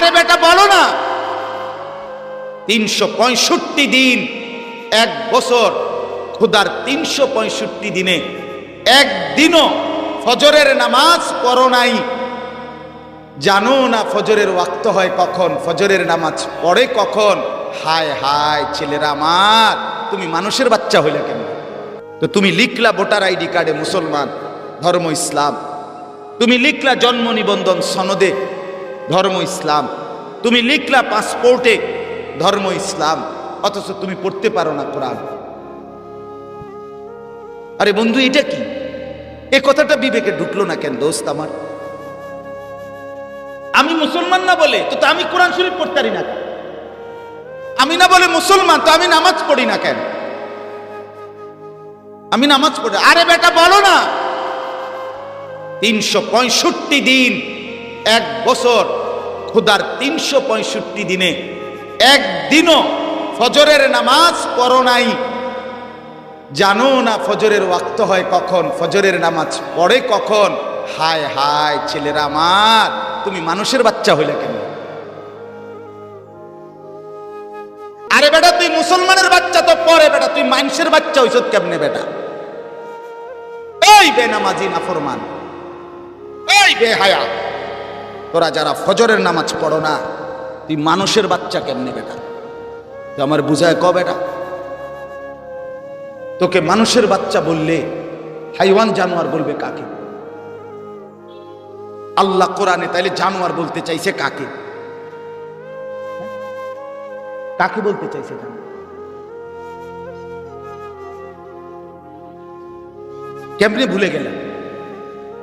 আরে বেটা বলো না, 365 দিন, এক বছর, খোদার 365 দিনে একদিনও ফজরের নামাজ পড়ো নাই। জানো না ফজরের ওয়াক্ত হয় কখন, ফজরের নামাজ পড়ে কখন? হায় হায় ছেলেরা আমার, তুমি মানুষের বাচ্চা হইলে কেন? তো তুমি লিখলা ভোটার আইডি কার্ডে মুসলমান, ধর্ম ইসলাম। তুমি লিখলা জন্ম নিবন্ধন সনদে ধর্ম ইসলাম। তুমি লিখলা পাসপোর্টে ধর্ম ইসলাম, অথচ তুমি পড়তে পারো না কোরআন। আরে বন্ধু এটা কি? এ কথাটা বিবেকে ঢুকলো না কেন দোস্ত আমার? আমি মুসলমান না বলে তো আমি কোরআন শরীফ পড়তে পারি না কেন? আমি না বলে মুসলমান তো আমি নামাজ পড়ি না কেন? আমি নামাজ পড়ি। আরে বেটা বলো না, 365 দিন, এক বছর, খোদার 365 দিনে একদিনও ফজরের নামাজ পড়ো নাই। জানো না ফজরের ওয়াক্ত হয় কখন, ফজরের নামাজ পড়ে কখন? হায় হায় ছেলেরা আমার, তুমি মানুষের বাচ্চা হইলে কেন? আরে বেটা তুই মুসলমানের বাচ্চা তো পরে, বেটা তুই মানুষের বাচ্চা হইছ কেমনে বেটা? এই বেনামাজি নাফরমান, এই বেহায়া, তোরা যারা ফজরের নামাজ পড়ো না, তুই মানুষের বাচ্চা কেমনে বেটা? আমার বুঝায় ক বেটা, তোকে মানুষের বাচ্চা বললে হাইওয়ান জানোয়ার বলবে কাকে? আল্লাহ কোরআনে তাইলে জানোয়ার বলতে চাইছে কাকে? কাকে বলতে চাইছে? কেমনে ভুলে গেলা?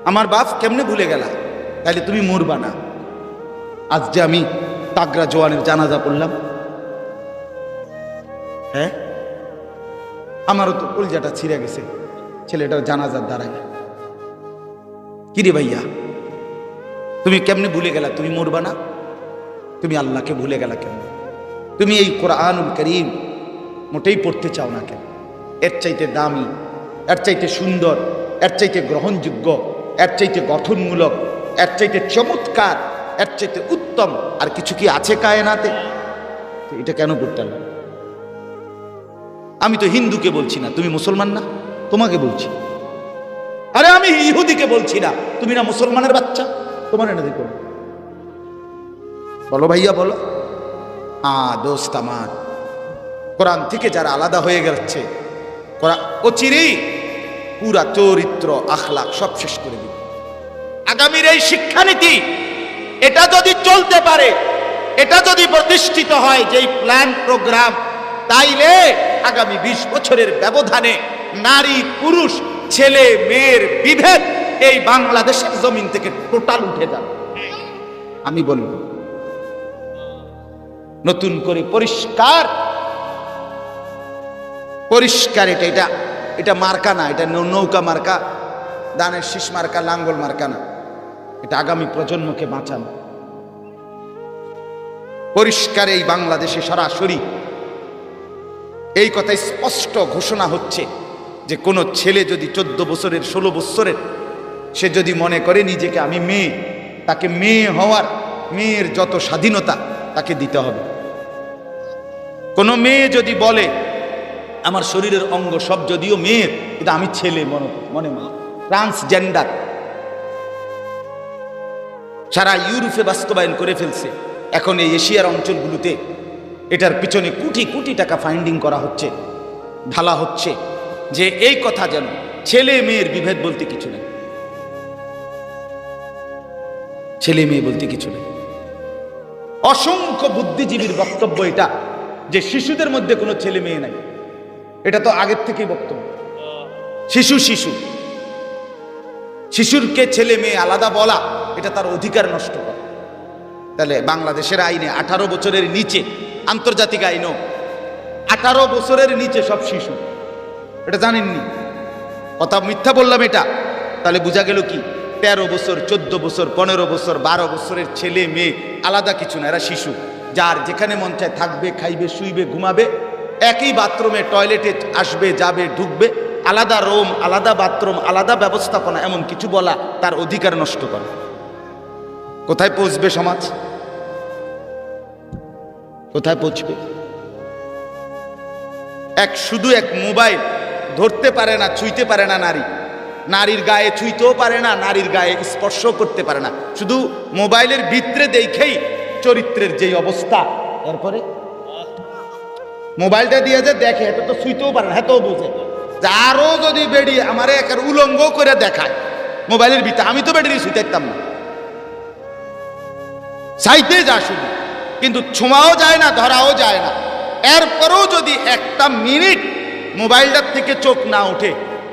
আমার বাপ কেমনে ভুলে গেলা? তাইলে তুমি মরবা না। আজ যে আমি তাগরা জওয়ানের জানাজা পড়লাম, হ্যাঁ আমারও তো কলজাটা ছিঁড়ে গেছে ছেলেটার জানাজার দ্বারায়। কিরে ভাইয়া তুমি কেমনে ভুলে গেলা? তুমি মরবা না? তুমি আল্লাহকে ভুলে গেলা কেন? তুমি এই কোরআনুল কারীম মোটেই পড়তে চাও না কেন? এর চাইতে দামি, এর চাইতে সুন্দর, এর চাইতে গ্রহণযোগ্য, এর চাইতে গঠনমূলক, এর চাইতে চমৎকার, এর চাইতে উত্তম আর কিছু কি আছে কায়নাতে? এটা কেন পড়তে না? আমি তো হিন্দুকে বলছি না, তুমি মুসলমান না, তোমাকে বলছি। আরে আমি ইহুদিকে বলছি না, তুমি না মুসলমানের বাচ্চা, তোমার এনে দেখো। বলো ভাইয়া বলো। দোস্ত আমার, কোরআন থেকে যারা আলাদা হয়ে গেছে, অচিরেই পুরা চরিত্র আখলাক সব শেষ করে দিবে। আগামীর এই শিক্ষানীতি এটা যদি চলতে পারে, এটা যদি প্রতিষ্ঠিত হয় যেই প্ল্যান প্রোগ্রাম, তাইলে আগামী 20 বছরের ব্যবধানে নারী পুরুষ ছেলে মেয়ের বিভেদ এই বাংলাদেশের জমিন থেকে টোটাল উঠে যাবে। আমি বলবো নতুন করে পরিষ্কার পরিষ্কার, এটা এটা মার্কা না, এটা নৌকা মার্কা, দানের শীষ মার্কা, লাঙ্গল মার্কা না, এটা আগামী প্রজন্মকে বাঁচানো। পরিষ্কার এই বাংলাদেশে সরাসরি এই কথা স্পষ্ট ঘোষণা হচ্ছে যে কোনো ছেলে যদি 14 বছরের 16 বছরের সে যদি মনে করে নিজেকে আমি মেয়ে, তাকে মেয়ে হওয়ার, মেয়ের যত স্বাধীনতা তাকে দিতে হবে। কোনো মেয়ে যদি বলে আমার শরীরের অঙ্গ সব যদিও মেয়ের, কিন্তু আমি ছেলে মনে মনে ট্রান্সজেন্ডার সারা ইউরোপে বাস্তবায়ন করে ফেলছে। এখন এই এশিয়ার অঞ্চলগুলোতে এটার পিছনে কোটি কোটি টাকা ফাইন্ডিং করা হচ্ছে, ঢালা হচ্ছে যে এই কথা যেন ছেলে মেয়ের বিভেদ বলতে কিছু নেই, ছেলে মেয়ে বলতে কিছু নেই। অসংখ্য বুদ্ধিজীবীর বক্তব্য এটা যে শিশুদের মধ্যে কোনো ছেলে মেয়ে নাই, এটা তো আগের থেকেই বক্তব্য। শিশু শিশু শিশুরকে ছেলে মেয়ে আলাদা বলা এটা তার অধিকার নষ্ট করে। তাহলে বাংলাদেশের আইনে 18 বছরের নিচে, আন্তর্জাতিক আইনও 18 বছরের নিচে সব শিশু, এটা জানেননি? কথা মিথ্যা বললাম এটা? তাহলে বোঝা গেল কি 13 বছর 14 বছর 15 বছর 12 বছরের ছেলে মেয়ে আলাদা কিছু না, এরা শিশু। যার যেখানে মন চায় থাকবে, খাইবে, শুইবে, ঘুমাবে, একই বাথরুমে টয়লেটে আসবে, যাবে, ঢুকবে, আলাদা রুম, আলাদা বাথরুম, আলাদা ব্যবস্থাপনা, এমন কিছু বলা তার অধিকার নষ্ট করে। কোথায় পৌঁছবে সমাজ? কোথায় পৌঁছবে? শুধু এক মোবাইল ধরতে পারে না, ছুঁইতে পারে না নারী, নারীর গায়ে ছুঁইতেও পারে না, নারীর গায়ে স্পর্শ করতে পারে না, শুধু মোবাইলের ভিতরে দেখেই চরিত্রের যেই অবস্থা। এরপরে মোবাইলটা দিয়ে যে দেখে, এটা তো ছুঁইতেও পারে না, এত বুঝে যে আরো যদি বেড়ি আমারে একার উলঙ্গ করে দেখায় মোবাইলের ভিতরে, আমি তো বেড়ি ছুঁইতাম না, চাইতে যা শুধু, কিন্তু ছোঁয়াও যায় না, ধরাও যায় না। এরপরেও যদি একটা মিনিট মোবাইলটার থেকে চোখ না ওঠে,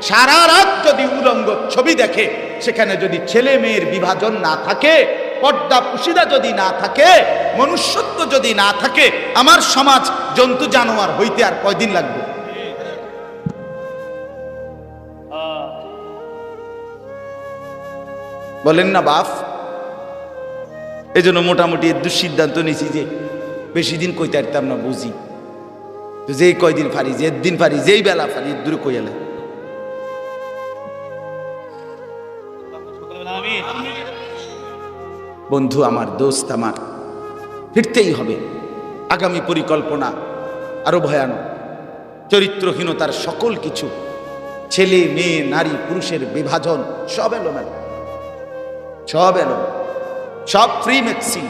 সারা রাত যদি উলঙ্গ ছবি দেখে, সেখানে যদি ছেলে মেয়ের বিভাজন না থাকে, পর্দা পুশিদা যদি না থাকে, মনুষ্যত্ব যদি না থাকে, আমার সমাজ জন্তু জানোয়ার হইতে আর কয়দিন লাগবে? বলেন না বাপ? এই জন্য মোটামুটি দুঃসিদ্ধান্ত নিছি যে বেশি দিন কইতে পারতাম না, বুঝি তো যেই কয়দিন পারি, যে দিন পারি, যেই বেলা পারি দূরে কইয়ালে। বন্ধু আমার, দোস্ত আমার, ফিরতেই হবে। আগামী পরিকল্পনা আরো ভয়ানক, চরিত্রহীনতার সকল কিছু, ছেলে মেয়ে নারী পুরুষের বিভাজন, সব এলোমেলো, সব এলোমেলো, সব ফ্রি মিক্সিং,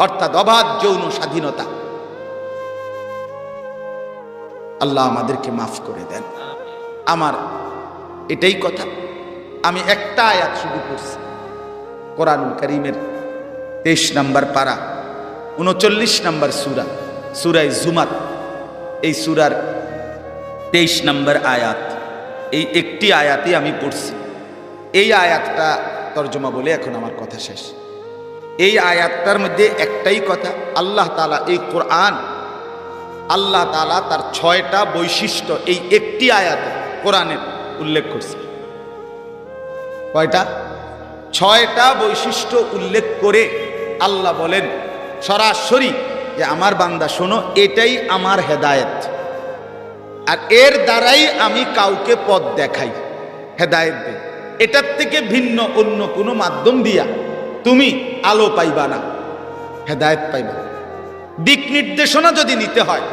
অর্থাৎ অবাধ যৌন স্বাধীনতা। আল্লাহ আমাদেরকে মাফ করে দেন। আমার এটাই কথা। আমি একটা আয়াত শুরু করছি, কোরআনুল কারীমের 23 নম্বর পারা, 39 নম্বর সূরা, সূরায়ে জুমার। এই সূরার 23 নম্বর আয়াত, এই একটি আয়াতই আমি পড়ছি। এই আয়াতটা তর্জমা বলে এখন আমার কথা শেষ। এই আয়াতটার মধ্যে একটাই কথা, আল্লাহ তাআলা এই কোরআন, আল্লাহ তাআলা তার 6টা বৈশিষ্ট্য এই একটি আয়াতে কোরআনের উল্লেখ করছে। কয়টা? 6টা বৈশিষ্ট্য উল্লেখ করে আল্লাহ বলেন সরাসরি যে আমার বান্দা শোনো, এটাই আমার হেদায়েত, আর এর দ্বারাই আমি কাউকে পথ দেখাই, হেদায়েত দেই। এটার থেকে ভিন্ন অন্য কোনো মাধ্যম দিয়া তুমি আলো পাইবা না, হেদায়েত পাইবা না। দিক নির্দেশনা যদি নিতে হয়,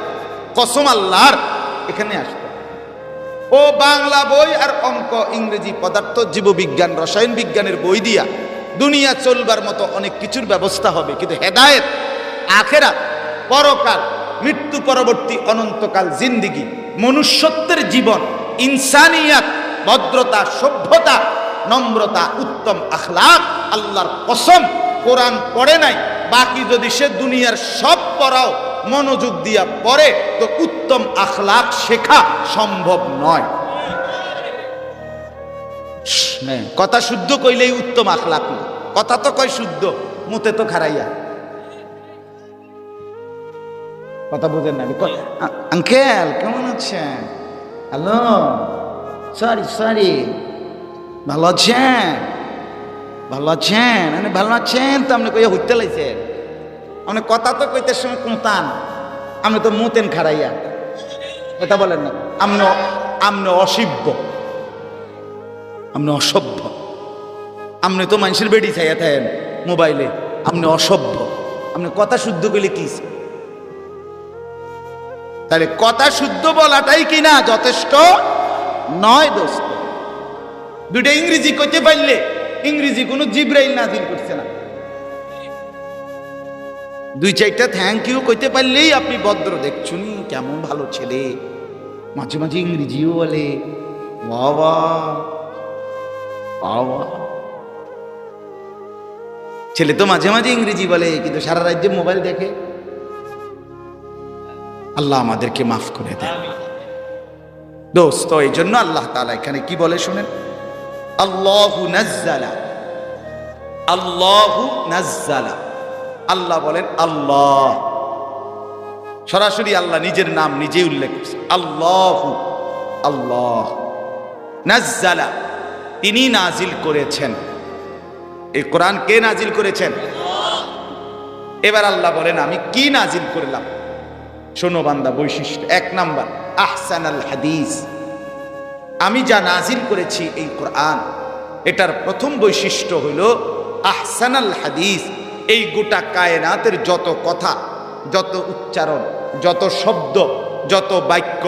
কসম আল্লাহর, এখানে আসতে ও বাংলা বই আর অঙ্ক, ইংরেজি, পদার্থ, জীববিজ্ঞান, রসায়ন বিজ্ঞানের বই দিয়া দুনিয়া চলবার মতো অনেক কিছুর ব্যবস্থা হবে, কিন্তু হেদায়েত, আখেরাত, পরকাল, মৃত্যু পরবর্তী অনন্তকাল জিন্দিগি, মনুষ্যত্বের জীবন, ইনসানিয়াত, ভদ্রতা, সভ্যতা, নম্রতা, উত্তম আখলাক, আল্লাহর কসম কোরআন পড়ে নাই, বাকি যদি সে দুনিয়ার সব পড়াও মনোযোগ দিয়া পড়ে, তো উত্তম আখলাক শেখা সম্ভব নয়। কথা শুদ্ধ কইলেই উত্তম আখলাক না, কথা তো কয় শুদ্ধ, মুতে তো খারাইয়া। কথা বুঝেন না? আঙ্কেল কেমন আছেন? হ্যালো, সরি, ভালো আছেন? ভালো আছেন? ভালো আছেন তো আপনি কইয়া হইতে লাইছেন, আপনি কথা তো কইতে সময় কোঁতান, আপনি তো মুতেন খারাইয়া। এটা বলেন না, আপনি অসভ্য, আপনি অসভ্য, আপনি তো মানুষের বেড়ি চাইয়া থাকেন মোবাইলে, আপনি অসভ্য। আপনি কথা শুদ্ধ কইলে কি? তাহলে কথা শুদ্ধ বলাটাই কিনা যথেষ্ট নয় দোস্ত। দুইটা ইংরেজি কইতে পারলে, ইংরেজি কোনো জিব্রাইল নাজিল করছে না, 2-4টা থ্যাংক ইউ কইতে পারলেই আপনি ভদ্র। দেখছুনি কেমন ভালো ছেলে, মাঝে মাঝে ইংরেজিও বলে, বাবা বাবা। ছেলে তো মাঝে মাঝে ইংরেজি বলে, কিন্তু সারা রাজ্যে মোবাইল দেখে। আল্লাহ আমাদেরকে মাফ করে দেন দোস্ত। এই জন্য আল্লাহ তাআলা এখানে কি বলে শুনেন, আল্লাহু নাজ্জালা, আল্লাহু নাজ্জালা। আল্লাহ বলেন আল্লাহ, সরাসরি আল্লাহ নিজের নাম নিজেই উল্লেখ করছে, আল্লাহু, আল্লাহ। নাজ্জালা, তিনি নাজিল করেছেন। এই কোরআন কে নাজিল করেছেন? এবার আল্লাহ বলেন আমি কি নাজিল করলাম। শোনো বান্দা, বৈশিষ্ট্য 1 নাম্বার, আহসানাল হাদিস। আমি যা নাজিল করেছি এই কোরআন, এটার প্রথম বৈশিষ্ট্য হলো আহসানাল হাদিস। এই গোটা কায়নাতের যত কথা, যত উচ্চারণ, যত শব্দ, যত বাক্য,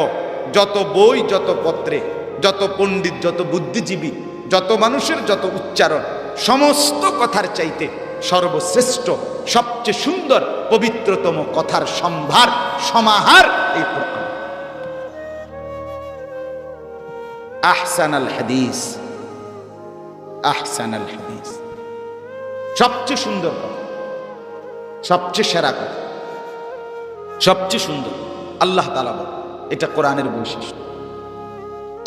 যত বই, যত পত্রে, যত পণ্ডিত, যত বুদ্ধিজীবী, যত মানুষের যত উচ্চারণ, সমস্ত কথার চাইতে সর্বশ্রেষ্ঠ, সবচেয়ে সুন্দর, পবিত্রতম কথার সম্ভার, সমাহার এই কোরআন। আহসানাল হাদিস, আহসানাল হাদিস, সবচেয়ে সুন্দর কথা, সবচেয়ে সেরা কথা, সবচেয়ে সুন্দর। আল্লাহ তাআলা বলেন এটা কোরআনের বৈশিষ্ট্য,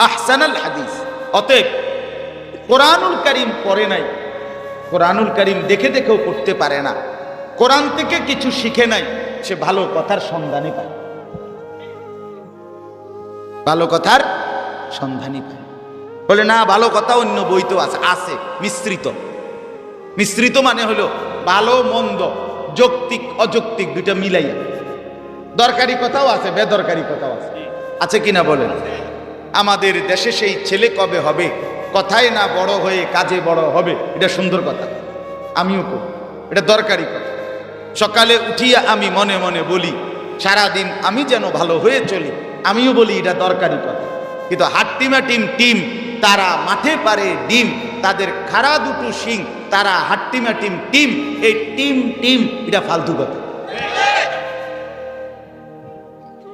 আহসানাল হাদিস। অতএব কোরআনুল কারীম পড়ে নাই, কোরআনুল কারীম দেখে দেখেও পড়তে পারে না, কোরআন থেকে কিছু শিখে নাই, সে ভালো কথার সন্ধানই পায়, ভালো কথার সন্ধানই পায়। বলে না, ভালো কথা অন্য বই তো আছে, আছে মিশ্রিত। মিশ্রিত মানে হলো ভালো মন্দ, যৌক্তিক অযৌক্তিক দুইটা মিলাইয়া, দরকারি কথাও আছে, বেদরকারি কথাও আছে, আছে কিনা বলেন? আমাদের দেশে সেই ছেলে কবে হবে, কথায় না বড় হয়ে কাজে বড় হবে, এটা সুন্দর কথা, আমিও করি, এটা দরকারি কথা। সকালে উঠিয়া আমি মনে মনে বলি সারাদিন আমি যেন ভালো হয়ে চলি, আমিও বলি এটা দরকারি কথা। কিন্তু হাট্টিমা টিম টিম তারা মাঠে পারে ডিম, তাদের খাড়া দুটো শিং, তারা হাট্টিমা টিম টিম, এই টিম টিম এটা ফালতু কথা,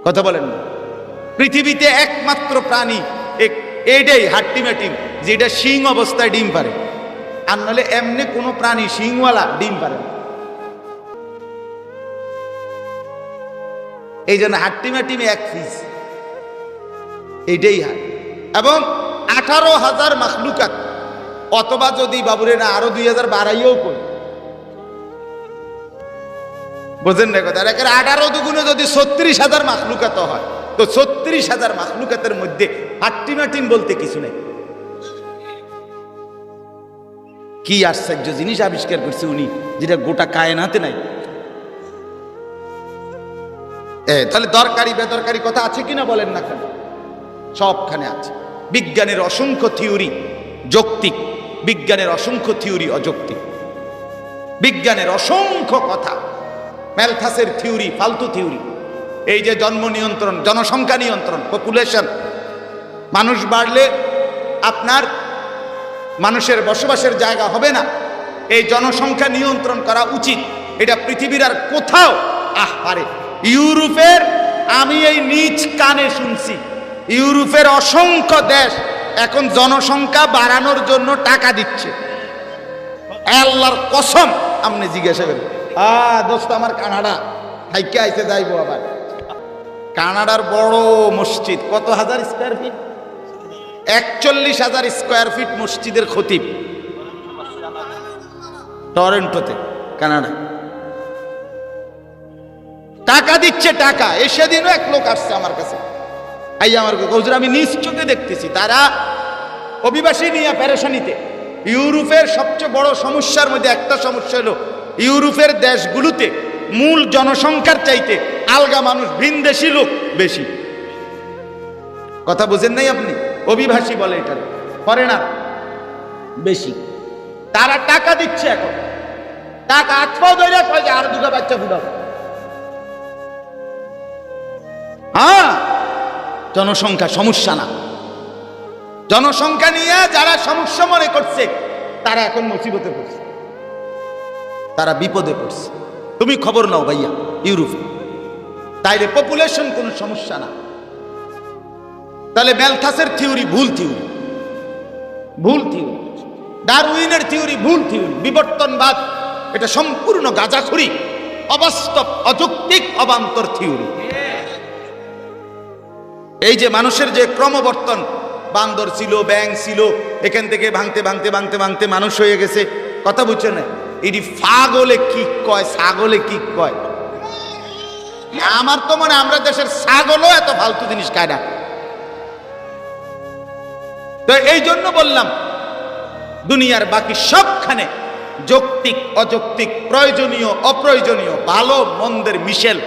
কথা বলেন না? পৃথিবীতে একমাত্র প্রাণী এইটাই হাট্টিমা টিম যেটা শিং অবস্থায় ডিম পারে, আর নাহলে এমনি কোনো প্রাণী শিংওয়ালা ডিম পারে না। এই জন্য হাট্টিমা টিমে এক পিস, এইটাই হাট। এবং 18,000 মাখলুকাত, অথবা যদি বাবুরে না আরো 2000 বাড়াইও করি, বোঝেন না কথা? 18 দুগুণে যদি 36,000 মাখলুকাত হয়, তো 36,000 মাখলুকাতের মধ্যে হাট্টিমা টিম বলতে কিছু নাই। কি আশ্চর্য জিনিস আবিষ্কার করছে উনি, যেটা গোটা কায়নাতে নাই। তাহলে দরকারি বেদরকারি কথা আছে কিনা বলেন না কেন? সবখানে আছে। বিজ্ঞানের অসংখ্য থিওরি যৌক্তিক, বিজ্ঞানের অসংখ্য থিওরি অযৌক্তিক, বিজ্ঞানের অসংখ্য কথা, ম্যালথাসের থিওরি ফালতু থিওরি। এই যে জন্ম নিয়ন্ত্রণ, জনসংখ্যা নিয়ন্ত্রণ, পপুলেশন, মানুষ বাড়লে আপনার মানুষের বসবাসের জায়গা হবে না, এই জনসংখ্যা নিয়ন্ত্রণ করা উচিত। এটা পৃথিবীর আর কোথাও পারে। ইউরোপের, আমি এই নিজ কানে শুনছি, ইউরোপের অসংখ্য দেশ এখন জনসংখ্যা বাড়ানোর জন্য টাকা দিচ্ছে। আল্লাহর কসম, আপনি জিজ্ঞাসা করেন, দোস্ত আমার কানাডা হাইকে আইতে যাইবো আবার। কানাডার বড় মসজিদ কত হাজার স্কোয়ার ফিট? 41,000 স্কোয়ার ফিট মসজিদের খতিব টরন্টোতে, কানাডা। টাকা দিচ্ছে, টাকা। সেদিনও এক লোক আসছে আমার কাছে, আমার হুজুর আমি নিজ চোখে দেখতেছি, তারা অভিবাসী নিয়ে পেরেশানিতে। ইউরোপের সবচেয়ে বড় সমস্যার মধ্যে একটা সমস্যা হলো ইউরোপের দেশগুলোতে মূল জনসংখ্যার চাইতে আলগা মানুষ, ভিনদেশী লোক বেশি। কথা বুঝেন নাই আপনি? অভিবাসী বলে এটা, ফরেনার বেশি। তারা টাকা দিচ্ছে, এখন টাকা আটপাও ধরে আর দুটো বাচ্চা ফুটাবে। হ্যাঁ, জনসংখ্যা সমস্যা না। জনসংখ্যা নিয়ে যারা সমস্যা মনে করছে তারা এখন মুসিবতে পড়ছে, তারা বিপদে পড়ছে। তুমি খবর নাও ভাইয়া, ইউরোপে তাইলে পপুলেশন কোনো সমস্যা না। তাহলে ম্যালথাসের থিওরি ভুল থিওরি, ভুল থিওরি। ডারউইনের থিওরি ভুল থিওরি। বিবর্তনবাদ এটা সম্পূর্ণ গাঁজাখুরি, অবাস্তব, অযৌক্তিক, অবান্তর থিওরি। এই যে মানুষের যে ক্রমবর্তন, বান্দর ছিল, ব্যাং ছিল, এখান থেকে ভাঙতে ভাঙতে ভাঙতে ভাঙতে মানুষ হয়ে গেছে, কথা বুঝছে না? এটি ফাগলে কি কয়, ছাগলে কি কয়। আমার তো মনে আমরা দেশের ছাগলও এত ফালতু জিনিস খায় না। তো এই জন্য বললাম, দুনিয়ার বাকি সবখানে যৌক্তিক অযৌক্তিক, প্রয়োজনীয় অপ্রয়োজনীয়, ভালো মন্দের মিশেল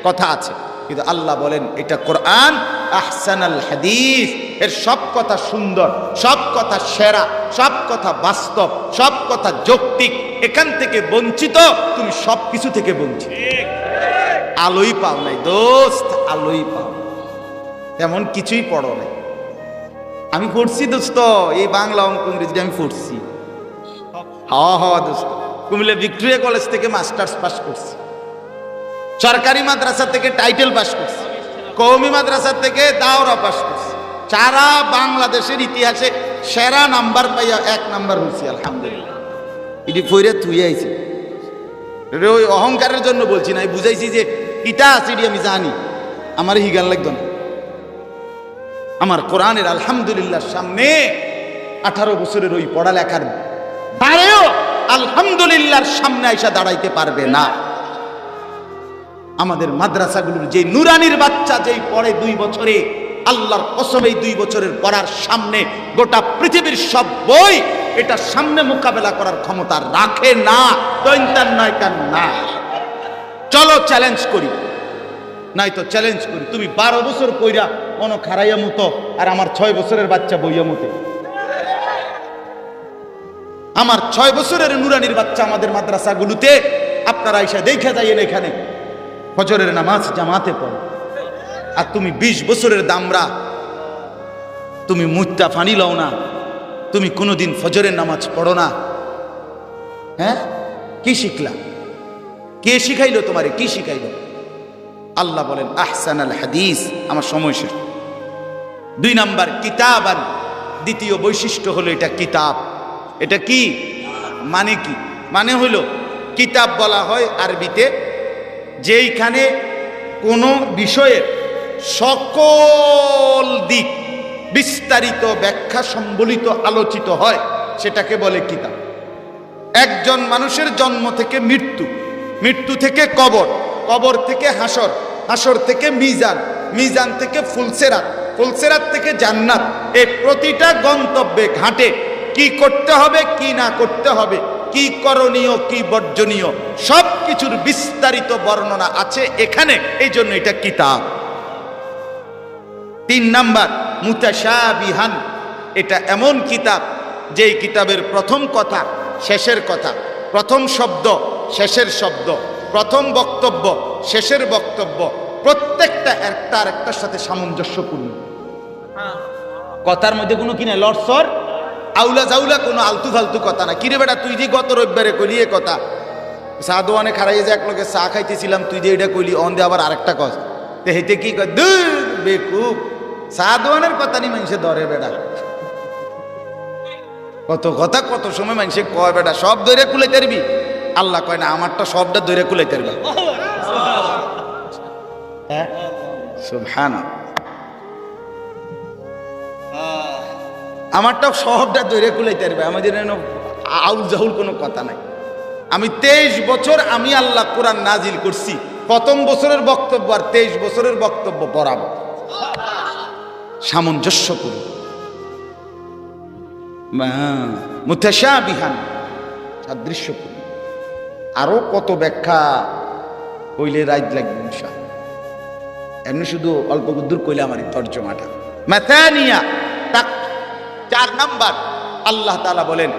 কথা আছে। কিন্তু আল্লাহ বলেন এটা কোরআন আহসানাল হাদিস, এর সব কথা সুন্দর, সব কথা সেরা, সব কথা বাস্তব, সব কথা যৌক্তিক। এখান থেকে বঞ্চিত, তুমি সব কিছু থেকে বঞ্চিত। আলোই পাও নাই দোস্ত, আলোই পাও, তেমন কিছুই পড়ো নাই। আমি পড়ছি দোস্ত, এই বাংলা অঙ্ক ইংরেজি আমি পড়ছি। দোস্ত, কুমিল্লা ভিক্টোরিয়া কলেজ থেকে মাস্টার্স পাস করছি, সরকারি মাদ্রাসা থেকে টাইটেল পাস করছি, কওমি মাদ্রাসা থেকে দাওরা পাস করছি, সারা বাংলাদেশের ইতিহাসে সেরা নাম্বার পাইয়া 1 নাম্বার হয়েছি আলহামদুলিল্লাহ। এটি ফইরা তুই আইছি, ওই অহংকারের জন্য বলছি না, বুঝাইছি যে ইটা আছে এটি আমি জানি, আমার হিগান লাগতো না। আমার কোরআনের আলহামদুলিল্লাহ সামনে 18 বছরের ওই পড়ালেখার দাঁড়েও আলহামদুলিল্লাহর সামনে আইসা দাঁড়াইতে পারবে না। আমাদের মাদ্রাসাগুলোর যে নুরানির বাচ্চা যেই পড়ে 2 বছরে, আল্লাহর কসম এই 2 বছরের পড়ার সামনে গোটা পৃথিবীর সব বই এটা সামনে মোকাবেলা করার ক্ষমতা রাখে না। দৈন্তার নয় কার না, চলো চ্যালেঞ্জ করি, নাই তো চ্যালেঞ্জ করি। তুমি 12 বছর পইরা কোনো খারাইয়া মতো, আর আমার 6 বছরের বাচ্চা বইয়া মতে। আমার 6 বছরের নুরানির বাচ্চা আমাদের মাদ্রাসাগুলোতে, আপনারা এসে দেখে যাইয়েন, এখানে ফজরের নামাজ জামাতে পড়ে। আর তুমি 20 বছরের দামরা, তুমি মুত্তা ফানি লও না, তুমি কোনোদিন ফজরের নামাজ পড়ো না। হ্যাঁ, কি শিখলা? কে শিখাইলো তোমারে? কি শিখাইলো? আল্লাহ বলেন আহসানাল হাদিস। আমার সময় শেষ। 2 নাম্বার কিতাবান, দ্বিতীয় বৈশিষ্ট্য হলো এটা কিতাব। এটা কি মানে? কি মানে হইল কিতাব বলা হয় আরবিতে যেইখানে কোনো বিষয়ের সকল দিক বিস্তারিত ব্যাখ্যা সম্বলিত আলোচিত হয়, সেটাকে বলে কিতাব। একজন মানুষের জন্ম থেকে মৃত্যু, মৃত্যু থেকে কবর, কবর থেকে হাসর, হাসর থেকে মিজান, মিজান থেকে ফুলসেরাত, ফুলসেরাত থেকে জান্নাত, এই প্রতিটা গন্তব্যে ঘাটে কি করতে হবে, কি না করতে হবে, কি করণীয়, কি বর্জনীয়, সব কিছুর বিস্তারিত বর্ণনা আছে এখানে, এই জন্য এটা কিতাব। 3 নাম্বার মুতাশাবিহান, এটা এমন কিতাব যেই কিতাবের প্রথম কথা শেষের কথা, প্রথম শব্দ শেষের শব্দ, প্রথম বক্তব্য শেষের বক্তব্য প্রত্যেকটা একটা আরেকটার সাথে সামঞ্জস্যপূর্ণ। কথার মধ্যে কোনো কিনা লড়সর আউলা জাউলা কোনো আলতু ফালতু কথা না। কিরে বেটা, তুই যে গত রবিবারে কইলি এ কথা, চা দোয়ানে খারাইয়ে যে এক লোকে চা খাইতেছিলাম, তুই যে এটা কইলি, অন দে আবার আরেকটা কস, তে হেতে কি কয়, দূর বেকুব, চা দোয়ানের কথা নি মানুষে ধরে বেটা। কত কথা কত সময় মানুষে কয় বেটা, সব দৈরে কুলাইতে পারবি? আল্লাহ কয় না, আমারটা সবটা দৈরে কুলাইতে পারবি। হ্যাঁ, সুবহানাল্লাহ, আমারটা সবটা দৈরে কুলাইতে পারবে। আমাদের আউল জাহুল কোনো কথা নাই। আমি 23 বছর আমি আল্লাহ কোরআন নাজিল করছি, প্রথম বছরের বক্তব্য আর 23 বছরের বক্তব্য বরাবর, সামঞ্জস্য করি। মুতাশাবিহান, সাদৃশ্য করি। আরো কত ব্যাখ্যা কইলে রাইত লাগবে ইনশাআল্লাহ, এমনি শুধু অল্প দূর কইলে আমার তর্জমাটা। মাথানিয়া, 4 নাম্বার আল্লাহ তাআলা বলেন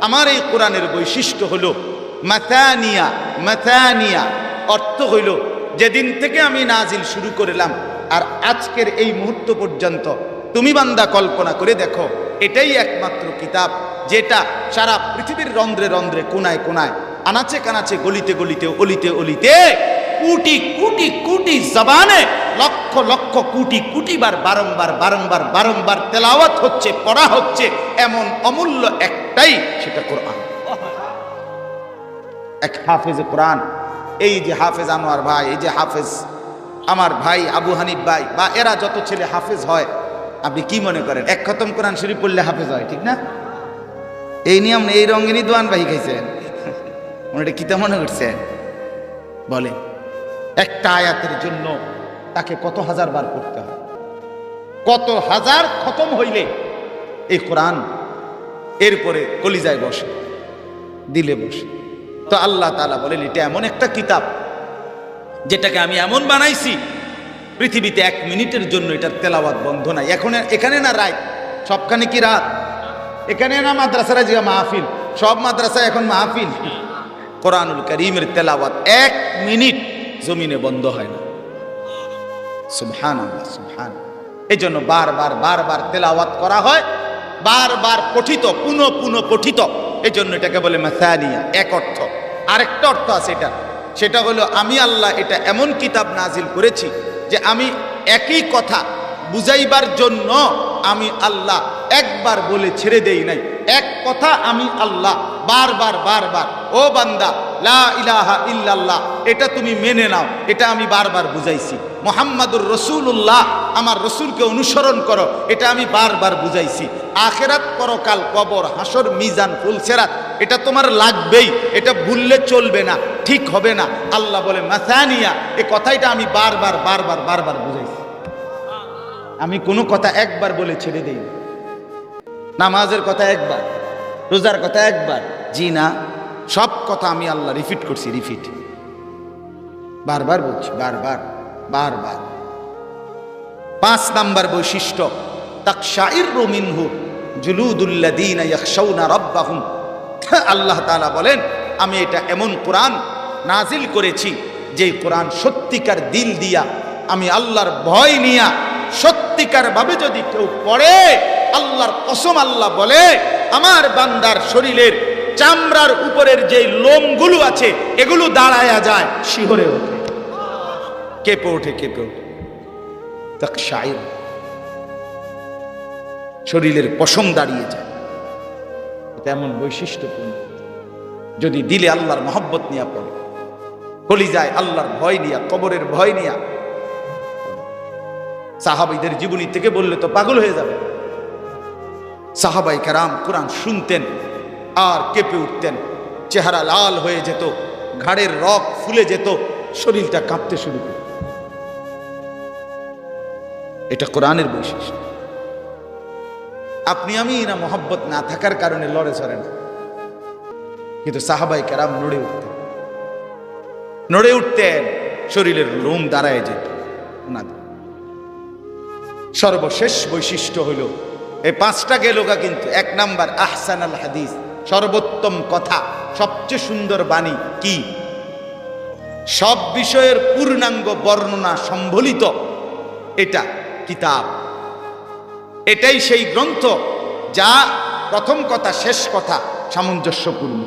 আমার এই কোরআনের বৈশিষ্ট্য হলো মাথানিয়া। মাথানিয়া অর্থ হইল যেদিন থেকে আমি নাজিল শুরু করলাম আর আজকের এই মুহূর্ত পর্যন্ত তুমি বান্দা কল্পনা করে দেখো, এটাই একমাত্র কিতাব যেটা সারা পৃথিবীর রন্ধ্রে রন্ধ্রে, কোনায় কোনায়, আনাচে কানাচে, গলিতে গলিতে, অলিতে অলিতে, কোটি কোটি কোটি জবানে, লক্ষ লক্ষ কোটি কোটি বার বারংবার বারংবার বারংবার তেলাওয়াত হচ্ছে, পড়া হচ্ছে। এমন অমূল্য একটাই, সেটা কোরআন। এক হাফেজ কোরআন, এই যে হাফেজ আনোয়ার ভাই, এই যে হাফেজ আমার ভাই আবু হানিফ ভাই, বা এরা যত ছেলে হাফেজ হয়, আপনি কি মনে করেন এক খতম কোরআন শরীফ পড়লে হাফেজ হয়? ঠিক না? এই নিয়ম, এই রঙিনী দোয়ান ভাই খাইছেন, এটা কিতা মনে করছেন? বলে একটা আয়াতের জন্য তাকে কত হাজার বার পড়তে হয়, কত হাজার খতম হইলে এই কোরআন এরপরে কলিজায় বসে, দিলে বসে। তো আল্লাহ তাআলা বলেন এটা এমন একটা কিতাব যেটাকে আমি এমন বানাইছি, পৃথিবীতে 1 মিনিটের জন্য এটার তেলাওয়াত বন্ধ নাই। এখন এখানে না রাত, সবখানে কি রাত? এখানে না মাদ্রাসার যে মাহফিল, সব মাদ্রাসায় এখন মাহফিল। কোরআনুল কারীমের তেলাওয়াত 1 মিনিট জমিনে বন্ধ হয় না। সুবহানাল্লাহ, সুবহান। এই জন্য বারবার বারবার তেলাওয়াত করা হয়, বারবার পঠিত, পুনঃ পুনঃ পঠিত। এই জন্য এটাকে বলে মাসানিয়া, এক অর্থ। আরেকটা অর্থ আছে এটা, সেটা হলো আমি আল্লাহ এটা এমন কিতাব নাজিল করেছি যে আমি একই কথা বুঝাইবার জন্য আমি আল্লাহ একবার বলে ছেড়ে দেই নাই। এক কথা আমি আল্লাহ বারবার বারবার, ও বান্দা লা ইলাহা ইল্লাল্লাহ এটা তুমি মেনে নাও, এটা আমি বারবার বুঝাইছি। মুহাম্মাদুর রাসূলুল্লাহ আমার রসুলকে অনুসরণ করো, এটা আমি বারবার বুঝাইছি। আখিরাত, পরকাল, কবর, হাসর, মিজান, ফুলসিরাত এটা তোমার লাগবেই, এটা ভুললে চলবে না, ঠিক হবে না। আল্লাহ বলে মাসানিয়া, এই কথাটা আমি বারবার বারবার বারবার বুঝাইছি। আমি কোনো কথা একবার বলে ছেড়ে দেই না। নামাজের কথা একবার, রোজার কথা একবার, জি না, সব কথা আমি আল্লাহ রিপিট করছি, রিপিট বারবার বলছি, বারবার বারবার। 5 নাম্বার বৈশিষ্ট্য, তাকশাইরু মিনহু জুলুদুল্লাযীনা ইয়াখশাউনা রাব্বাহুম। আল্লাহ তাআলা বলেন আমি এটা এমন কোরআন নাজিল করেছি যে কোরআন সত্যিকার দিল দিয়া, আমি আল্লাহর ভয় নিয়া সত্যিকার ভাবে যদি কেউ পড়ে, আল্লাহর কসম আল্লাহ বলে আমার বান্দার শরীরের চামড়ার উপরের যে লোমগুলো আছে এগুলো দাঁড়ায়া যায়, শিহরে ওঠে, কেঁপে ওঠে, কেঁপে ওঠে। তাকশাইর, শরীরের পশম দাঁড়িয়ে যায়। এটা এমন বৈশিষ্ট্যপূর্ণ যদি দিলে আল্লাহর মহব্বত নিয়ে পড়ে, কলিজায় আল্লাহর ভয় নিয়া, কবরের ভয় নিয়া। সাহাবাইদের জীবনী থেকে বললে তো পাগল হয়ে যাবে। সাহাবাই কেরাম কোরআন শুনতেন আর কেঁপে উঠতেন, চেহারা লাল হয়ে যেত, ঘাড়ের রগ ফুলে যেত, শরীরটা কাঁপতে শুরু করত। এটা কোরআনের বৈশিষ্ট্য। আপনি আমি না মহব্বত না থাকার কারণে লড়ে চড়ে না, কিন্তু সাহাবাই কেরাম নড়ে উঠতেন, নড়ে উঠতেন, শরীরের লোম দাঁড়ায় যেত না। সর্বশেষ বৈশিষ্ট্য হলো, এই 5টা গেল গা, কিন্তু 1 নাম্বার আহসানাল হাদিস, সর্বোত্তম কথা, সবচেয়ে সুন্দর বাণী কি? সব বিষয়ের পূর্ণাঙ্গ বর্ণনা সম্বলিত এটা কিতাব। এটাই সেই গ্রন্থ যা প্রথম কথা শেষ কথা সামঞ্জস্যপূর্ণ।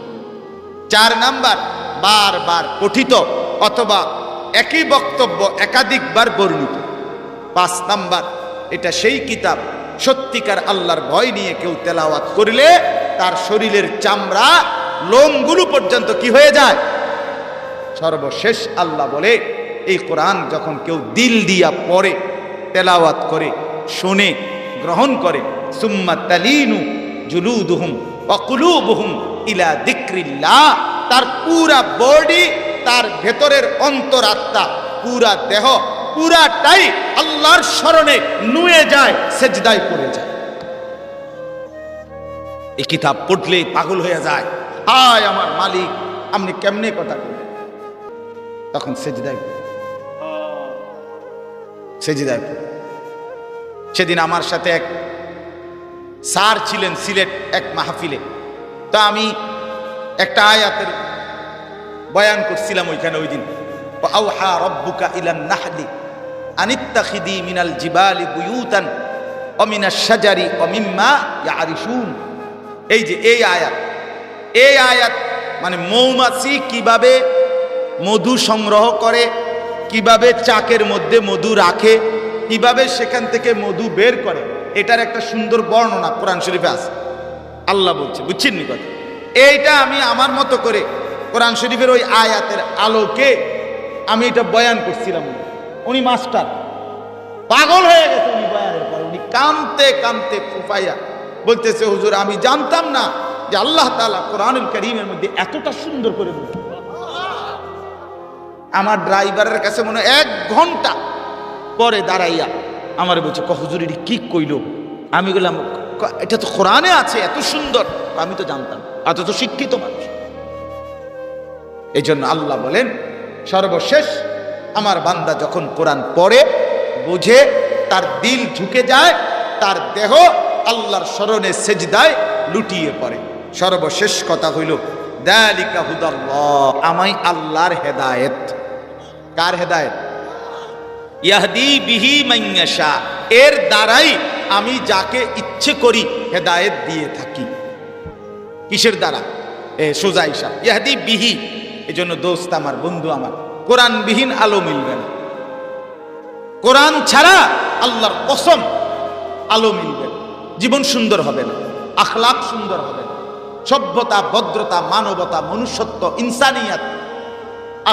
4 নাম্বার বারবার পঠিত অথবা একই বক্তব্য একাধিকবার বর্ণিত। 5 নাম্বার এটা সেই কিতাব সত্যিকার আল্লাহর ভয় নিয়ে কেউ তেলাওয়াত করলে তার শরীরের চামড়া, লোমগুলো পর্যন্ত কি হয়ে যায়? সর্বশেষ আল্লাহ বলে এই কোরআন যখন কেউ দিল দিয়া পড়ে, তেলাওয়াত করে, শুনে, গ্রহণ করে, সুম্মা তালিনু জুলুদুহুম ওয়া কুলুবুহুম ইলা যিকরিল্লাহ, তার পুরা বডি, তার ভেতরের অন্তরাত্মা, পুরা দেহ, পুরাটাই আল্লাহর স্মরণে নুয়ে যায়, সেজদায় পড়ে যায়। এই কিতাব পড়লে পাগল হয়ে যায়, হায় আমার মালিক আপনি কেমনে কথা বলেন, তখন সেজদায় পড়ে, সেজদায় পড়ে। সেদিন আমার সাথে এক স্যার ছিলেন সিলেট এক মাহফিলে, তো আমি একটা আয়াতের বয়ান করছিলাম ওইখানে ওই দিন। আওহা রব্বুকা ইলান নাহলি আনিত্তাখিদি মিনাল জিবালি বুয়ুতান ওয়া মিনাশ শাজারি ওয়া মিম্মা ইয়ারিশুন। এই যে এই আয়াত মানে মৌমাছি কিভাবে মধু সংগ্রহ করে, কিভাবে চাকের মধ্যে মধু রাখে, কিভাবে সেখান থেকে মধু বের করে, এটার একটা সুন্দর বর্ণনা কোরআন শরীফে আছে। আল্লাহ বলছে, বুঝছেন নি কথা? এইটা আমি আমার মতো করে কোরআন শরীফের ওই আয়াতের আলোকে আমি এটা বয়ান করছিলাম। উনি মাস্টার, পাগল হয়ে গেছে উনি বয়ানের পর। উনি কাঁদতে কাঁদতে ফুফাইয়া বলতেছে, হুজুর আমি জানতাম না যে আল্লাহ তাআলা কোরআনুল কারীমের মধ্যে এতটা সুন্দর করে বলছে। আমার ড্রাইভারের কাছে মনে 1 ঘন্টা পরে দাঁড়াইয়া আমার বলছে, হুজুর এটি কি কইল? আমি বললাম এটা তো কোরআনে আছে, এত সুন্দর। আমি তো জানতাম, এত তো শিক্ষিত মানুষ। এই জন্য আল্লাহ বলেন সর্বশেষ আমার বান্দা যখন কোরআন পড়ে, বুঝে, তার দিল ঝুঁকে যায়, তার দেহ আল্লাহর স্মরণে সেজদায় লুটিয়ে পড়ে। সর্বশেষ কথা হইল যালিকা হুদাল্লাহ, আমি আল্লাহর হেদায়েত। কার হেদায়েত? ইয়াহদি বিহি মান ইয়াশা, এর দ্বারাই আমি যাকে ইচ্ছে করি হেদায়েত দিয়ে থাকি। কিসের দ্বারা? সোজা হিসাব, ইয়াহদি বিহি। এজন্য দোস্ত আমার, বন্ধু আমার, কোরআন বিহীন আলো মিলবে না। কোরআন ছাড়া আল্লাহর কসম আলো মিলবে না, জীবন সুন্দর হবে না, আখলাক সুন্দর হবে না, সভ্যতা, ভদ্রতা, মানবতা, মনুষ্যত্ব, ইনসানিয়াত,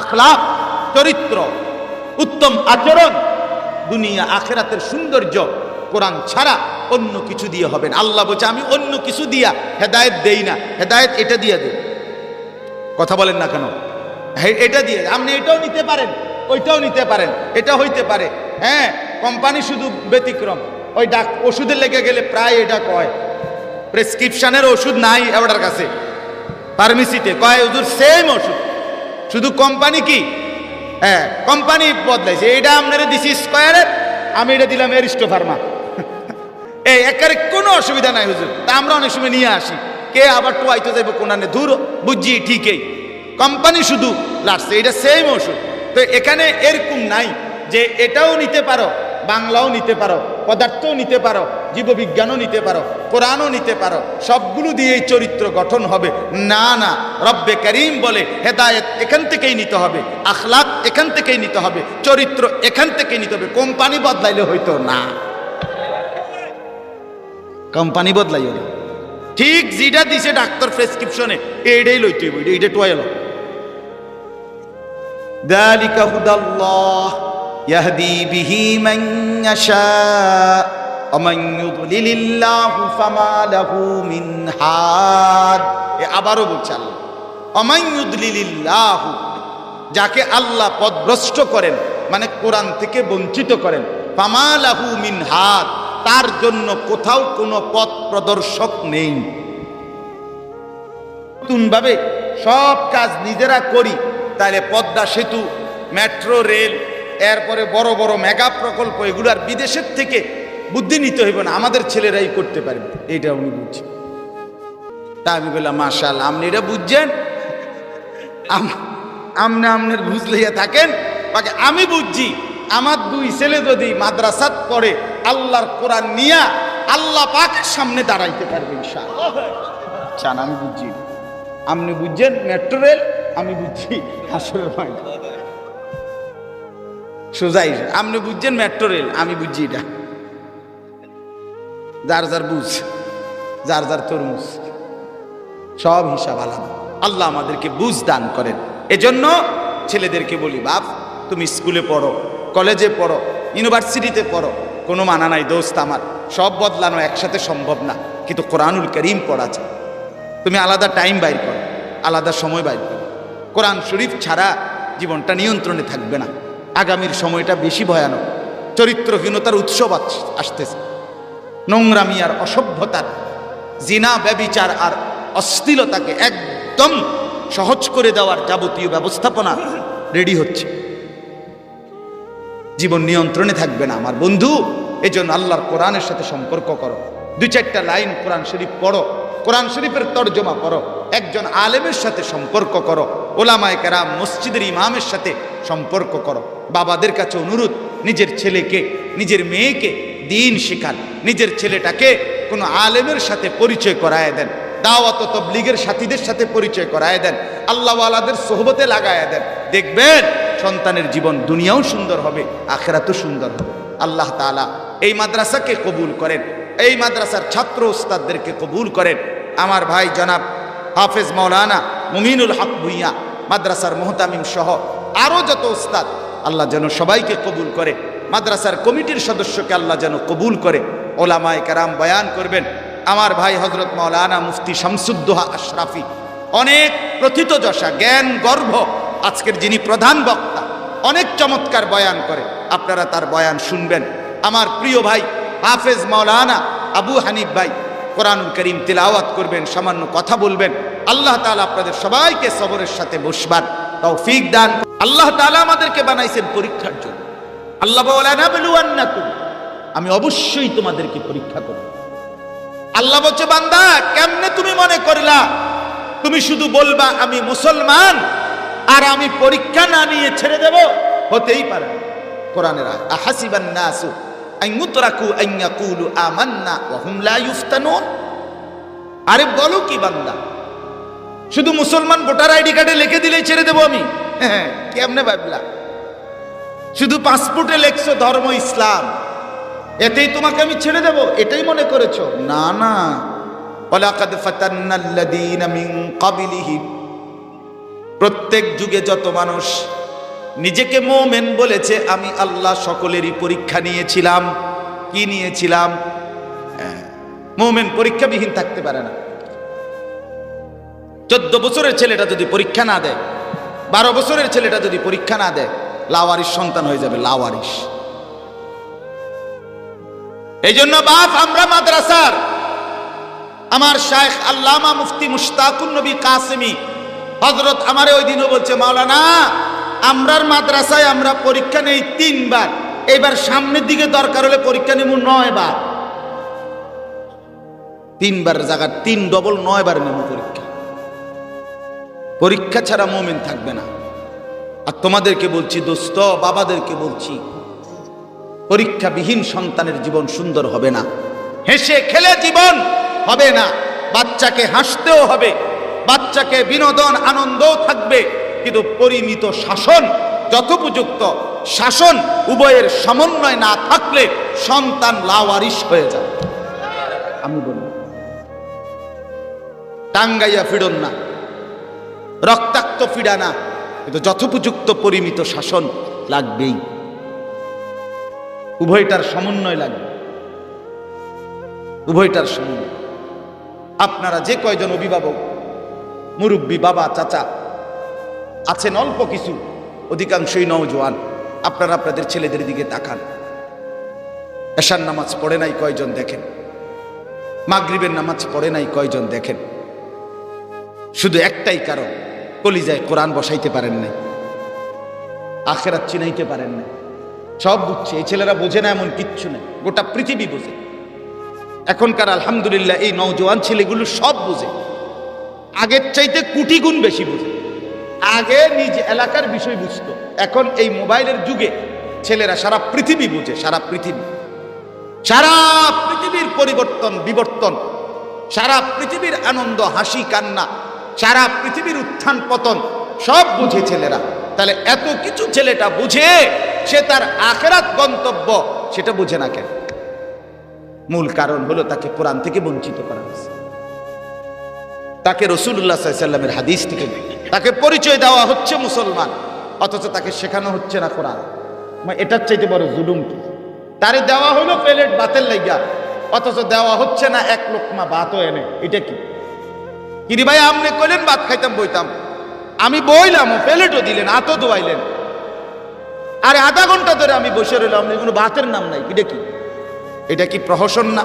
আখলাক, চরিত্র, উত্তম আচরণ, দুনিয়া আখেরাতের সৌন্দর্য কোরআন ছাড়া অন্য কিছু দিয়ে হবে না। আল্লাহ বলছে আমি অন্য কিছু দিয়া হেদায়েত দেই না, হেদায়েত এটা দিয়ে দেই। কথা বলেন না কেন? এটা দিয়ে আপনি এটাও নিতে পারেন, ওইটাও নিতে পারেন, এটা হইতে পারে। হ্যাঁ, কোম্পানি শুধু ব্যতিক্রম। ওই ওষুধের লেগে গেলে প্রায় এটা কয় প্রেসক্রিপশনের ওষুধ নাই এবার কাছে, ফার্মেসিতে কয় হুজুর সেম ওষুধ, শুধু কোম্পানি কি, হ্যাঁ কোম্পানি বদলাইছে। এটা আপনারা দিছি স্কয়ারের, আমি এটা দিলাম এরিস্টো ফার্মা। এই একেবারে কোনো অসুবিধা নাই হুজুর, তা আমরা অনেক সময় নিয়ে আসি। কে আবার টোয়াইতে যাইব কোনানে, দূর বুঝছি ঠিকই, কোম্পানি শুধু লাড়ছে, এটা সেম ওষুধ। তো এখানে এরকম নাই যে এটাও নিতে পারো, বাংলাও নিতে পারো, পদার্থও নিতে পারো, জীববিজ্ঞানও নিতে পারো, কোরআনও নিতে পারো, সবগুলো দিয়েই চরিত্র গঠন হবে। না না, রব্বে করিম বলে হেদায়েত এখান থেকেই নিতে হবে, আখলাক এখান থেকেই নিতে হবে, চরিত্র এখান থেকেই নিতে হবে। কোম্পানি বদলাইলে হইতো না, কোম্পানি বদলাইও না, ঠিক যেটা দিছে ডাক্তার প্রেসক্রিপশনে এইটাই লইতে হইব, এইটা টোয়াইল। যালিকা হুদাল্লাহ ইয়াহদি বিহি মান ইয়াশা ওয়া মান ইউদ্লিলিল্লাহু ফামা লাহু মিন হাদ। আবারও বলছে আল্লাহ, ওয়া মান ইউদ্লিলিল্লাহু, যাকে আল্লাহ পথভ্রষ্ট করেন মানে কোরআন থেকে বঞ্চিত করেন, ফামা লাহু মিন হাদ, তার জন্য কোথাও কোনো পথ প্রদর্শক নেই। নতুনভাবে সব কাজ নিজেরা করি, তাহলে পদ্মা সেতু, মেট্রো রেল, এরপরে বড় বড় মেগা প্রকল্প, এগুলার বিদেশের থেকে বুদ্ধি নিতে হইব না, আমাদের ছেলেরাই করতে পারবে। এইটা উনি বুঝছেন। তা আমি বললাম মাশাআল্লাহ, আপনি এটা বুঝছেন, আপনার বুঝলিয়া থাকেন। বাকি আমি বুঝছি, আমার দুই ছেলে যদি মাদ্রাসাত পড়ে আল্লাহর কোরআন নিয়া আল্লাহ পাকের সামনে দাঁড়াইতে পারবে ইনশাআল্লাহ। চান আমি বুঝছি, আপনি বুঝছেন মেট্রো রেল, আমি বুঝছি হাসরের ময়দান। সোজাই, আপনি বুঝছেন মেট্রো রেল, আমি বুঝছি এটা। যার যার বুঝ, যার যার তরমুজ, সব হিসাব আলাদা। আল্লাহ আমাদেরকে বুঝ দান করেন। এজন্য ছেলেদেরকে বলি, বাপ তুমি স্কুলে পড়ো, কলেজে পড়ো, ইউনিভার্সিটিতে পড়ো, কোনো মানা নাই দোস্ত আমার, সব বদলানো একসাথে সম্ভব না, কিন্তু কোরআনুল কারীম পড়া যায়। তুমি আলাদা টাইম বাইর করো, আলাদা সময় বাইর করো। কোরআন শরীফ ছাড়া জীবনটা নিয়ন্ত্রণে থাকবে না। আগামীর সময়টা বেশি ভয়ানক, চরিত্রহীনতার উৎসব আসতেছে, নোংরামি আর অসভ্যতার, জিনা ব্যভিচার আর অশ্লীলতাকে একদম সহজ করে দেওয়ার যাবতীয় ব্যবস্থাপনা রেডি হচ্ছে। জীবন নিয়ন্ত্রণে থাকবে না আমার বন্ধু। এজন্য আল্লাহর কোরআনের সাথে সম্পর্ক করো, দুই চারটা লাইন কোরআন শরীফ পড়ো, কোরআন শরীফের তর্জমা করো, একজন আলেমের সাথে সম্পর্ক করো, ওলামায়ে কেরাম মসজিদের ইমামের সাথে সম্পর্ক করো। বাবাদের কাছে অনুরোধ, নিজের ছেলেকে, নিজের মেয়েকে দ্বীন শেখান, নিজের ছেলেটাকে কোনো আলেমের সাথে পরিচয় করায় দেন, দাওয়াত ও তাবলীগের সাথীদের সাথে পরিচয় করায় দেন, আল্লাহওয়ালাদের সোহবতে লাগায় দেন। দেখবেন সন্তানের জীবন দুনিয়াও সুন্দর হবে, আখিরাতও সুন্দর হবে। আল্লাহ তাআলা এই মাদ্রাসাকে কবুল করেন, এই মাদ্রাসার ছাত্র ওস্তাদদেরকে কবুল করেন। আমার ভাই জনাব হাফেজ মাওলানা মুমিনুল হক ভুঁইয়া, মাদ্রাসার মুহতামিম সহ আরও যত ওস্তাদ, আল্লাহ যেন সবাইকে কবুল করে। মাদ্রাসার কমিটির সদস্যকে আল্লাহ যেন কবুল করে। ওলামায়ে কেরাম বয়ান করবেন। আমার ভাই হজরত মাওলানা মুফতি শামসুদ্দোহা আশরাফি, অনেক প্রথিতযশা, জ্ঞান গর্ভ, আজকের যিনি প্রধান বক্তা, অনেক চমৎকার বয়ান করে, আপনারা তার বয়ান শুনবেন। আমার প্রিয় ভাই হাফেজ মাওলানা আবু হানিফ ভাই কোরআনুল কারীম তিলাওয়াত করবেন, সামান্য কথা বলবেন। আল্লাহ তাআলা আপনাদের সবাইকে সবরের সাথে বসবার তৌফিক দান। আল্লাহ তাআলা আমাদেরকে বানাইছেন পরীক্ষার জন্য। আল্লাহ বলেন নাবলুওয়ান্নাকুম, আমি অবশ্যই তোমাদেরকে পরীক্ষা করব। আল্লাহ বলছে বান্দা কেমনে তুমি মনে করলা তুমি শুধু বলবা আমি মুসলমান আর আমি পরীক্ষা না নিয়ে ছেড়ে দেব? হতেই পারে না। কোরআনের আয়াত, আহাসিবান নাসু আন ইউতরাকু আন ইয়াকুলু আমান্না ওয়া হুম লা ইফতানুন। আরে বলো কি বান্দা, শুধু মুসলমান ভোটার আইডি কার্ডে লিখে দিলেই ছেড়ে দেবো আমি? কেমনে ভাবলা? শুধু পাসপোর্টে লেখছো ধর্ম ইসলাম, এতেই তোমাকে আমি ছেড়ে দেব, এটাই মনে করেছো? না না, ওয়ালাকাদ ফাতান্নাল্লাযীনা মিন ক্বাবলিহিম, প্রত্যেক যুগে যত মানুষ নিজেকে মুমিন বলেছে, আমি আল্লাহ সকলেরই পরীক্ষা নিয়েছিলাম। কি নিয়েছিলাম? মুমিন পরীক্ষাবিহীন থাকতে পারে না। 14 বছরের ছেলেটা যদি পরীক্ষা না দেয়, 12 বছরের ছেলেটা যদি পরীক্ষা না দেয়, লাওয়ারিশ সন্তান হয়ে যাবে, লাওয়ারিশ। এই জন্য বাপ, আমরা মাদ্রাসার, আমার শাইখ আল্লামা মুফতি মুশতাকুন নবী কাসেমি হযরত আমারে ওই দিনও বলছে, মাওলানা আমরার মাদ্রাসায় আমরা পরীক্ষা নেই 3 বার, এবার সামনের দিকে দরকার হলে পরীক্ষা নেব 9 বার। 3 বার জায়গা 3 ডবল 9 বার নেব পরীক্ষা। পরীক্ষা ছাড়া মুমিন থাকবে না। আর তোমাদেরকে বলছি দোস্ত, বাবাদেরকে বলছি, পরীক্ষাবিহীন সন্তানের জীবন সুন্দর হবে না। হেসে খেলে জীবন হবে না। বাচ্চাকে হাসতেও হবে, বাচ্চাকে বিনোদন আনন্দও থাকবে, কিন্তু পরিমিত শাসন, যথোপযুক্ত শাসন উভয়ের সমন্বয় না থাকলে সন্তান লাওয়ারিশ হয়ে যাবে। আমি বলি, টাঙ্গাইয়া ফিডন না, রক্তাক্ত ফিডা না, কিন্তু যথোপযুক্ত পরিমিত শাসন লাগবেই। উভয়টার সমন্বয় লাগবে, উভয়টার সমন্বয়। আপনারা যে কয়জন অভিভাবক, মুরব্বী, বাবা, চাচা আছেন, অল্প কিছু, অধিকাংশই নওজোয়ান, আপনারা আপনাদের ছেলেদের দিকে তাকান। এশার নামাজ পড়ে নাই কয়জন দেখেন, মাগরিবের নামাজ পড়ে নাই কয়জন দেখেন। শুধু একটাই কারণ, কলিজায় কোরআন বসাইতে পারেন নাই, আখিরাত চিনাইতে পারেন নাই। সব বুঝছে, এই ছেলেরা বোঝে না এমন কিচ্ছু নেই, গোটা পৃথিবী বোঝে। এখনকার আলহামদুলিল্লাহ এই নওজোয়ান ছেলেগুলো সব বোঝে, আগের চাইতে কোটি গুণ বেশি বোঝে। আগে নিজ এলাকার বিষয় বুঝতো, এখন এই মোবাইলের যুগে ছেলেরা সারা পৃথিবী বোঝে। সারা পৃথিবী, সারা পৃথিবীর পরিবর্তন বিবর্তন, সারা পৃথিবীর আনন্দ হাসি কান্না, সারা পৃথিবীর উত্থান পতন সব বুঝে ছেলেরা। তাহলে এত কিছু ছেলেটা বুঝে, সে তার আখিরাত গন্তব্য সেটা বুঝে না কেন? মূল কারণ হলো তাকে কোরআন থেকে বঞ্চিত করা হয়েছে, তাকে রাসূলুল্লাহ সাল্লাল্লাহু আলাইহি ওয়াসাল্লামের হাদিস থেকে তাকে পরিচয় দেওয়া হচ্ছে মুসলমান, অথচ তাকে শেখানো হচ্ছে না কোরআন। এটার চাইতে বড় জুলুম কি? তারে দেওয়া হলো প্লেট ভাতের লাইগা, অথচ দেওয়া হচ্ছে না এক লোকমা ভাতও এনে। এটা কি? কিরে ভাই, আপনি কইলেন ভাত খাইতাম বইতাম, আমি বইলাম, প্লেটও দিলেন, হাতও ধোয়াইলেন, আরে আধা ঘন্টা ধরে আমি বসে রইলাম, কোনো ভাতের নাম নাই। এটা কি? এটা কি প্রহসন না?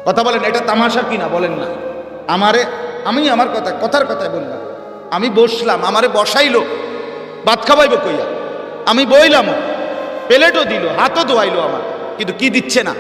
কথা বলেন, এটা তামাশা কিনা বলেন না? আমি আমার কথার কথায় বললাম, আমি বসলাম, আমারে বসাইলো, ভাত খাওয়াইব কইয়া, আমি বইলাম, প্লেটও দিল, হাতও ধোয়াইলো আমার, কিন্তু কি দিচ্ছে না?